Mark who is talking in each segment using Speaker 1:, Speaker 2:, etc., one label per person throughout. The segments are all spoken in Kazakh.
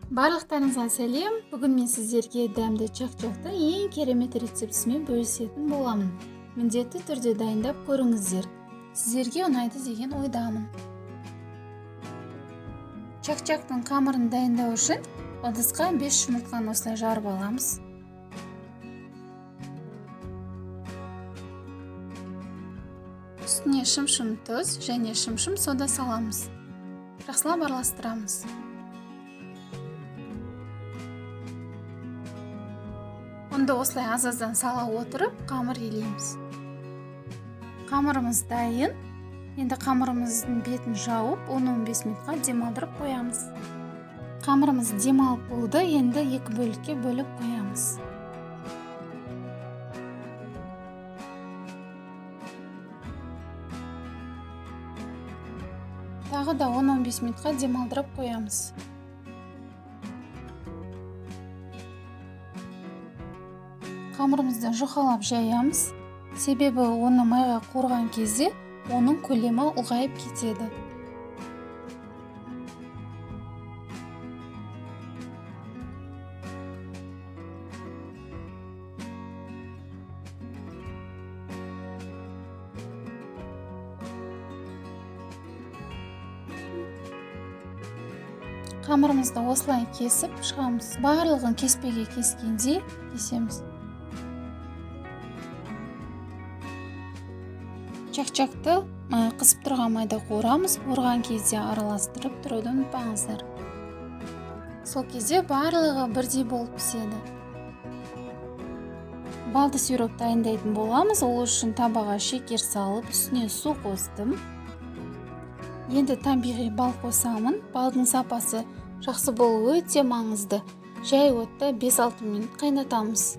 Speaker 1: Барлықтарыңызға сәлем. Бүгін мен сіздерге дәмді чак-чактың ең керемет рецептісімен бөлісетін боламын. Міндетті түрде дайындап көріңіздер. Сіздерге ұнайды деген ойдамын. Чак-чактың қамырын дайындау үшін ыдысқа 5 жұмыртқаны осылай жарып аламыз. Үстіне шым-шым тұз және шым-шым сода саламыз. Жақсылап араластырамыз. Онда осылай аз-аздан сала отырып, қамыр елейміз. Қамырымыз дайын. Енді қамырымыздың бетін жауып, 10-15 минутқа демалдырып қоямыз. Қамырымыз демалып болды, енді 2 бөлікке бөліп қоямыз. Тағы да 10-15 минутқа демалдырып қоямыз. Қамырымызды жұқалап жаямыз. Себебі оны майға қуырған кезде оның көлемі ұлғайып кетеді. Қамырымызды осылай кесіп шығамыз. Барлығын кеспеге кескенде кесеміз. Чак-чакты қысып тұрған майда қуырамыз. Қуырған кезде араластырып тұруды ұмытпаңыздар. Сол кезде барлығы бірдей болып піседі. Балды сироп дайындайтын боламыз. Ол үшін табаға шекер салып, үстіне су қостым. Енді табиғи бал қосамын. Балдың сапасы жақсы болуы өте маңызды. Жай отта 5-6 минут қайнатамыз.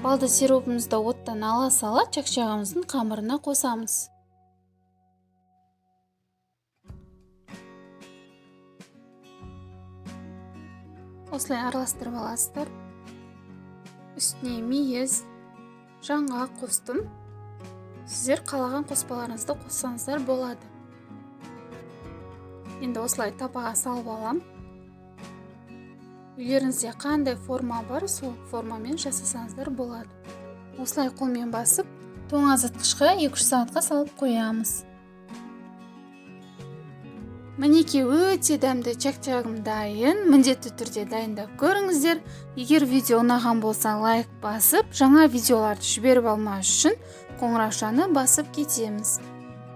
Speaker 1: Балды сиропымызды оттан ала сала чак-чагымыздың қамырына қосамыз. Осылай араластырып аласыздар. Үстіне мейіз, жаңғақ қостым. Сіздер қалаған қоспаларыңызды қоссаңыздар болады. Енді осылай табаға салып алам. Үйлеріңізде қандай форма бар, сол формамен жасасаңыздар болады. Осылай қолмен басып, тоңазытқышқа 2-3 сағатқа салып қоямыз. Мінеке өте дәмді чак-чагым дайын. Міндетті түрде дайындап көріңіздер. Егер видео ұнаған болса, лайк басып, жаңа видеоларды жіберіп алмас үшін қоңыраушаны басып кетеміз.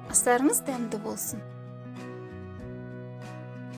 Speaker 1: Астарыңыз дәмді болсын.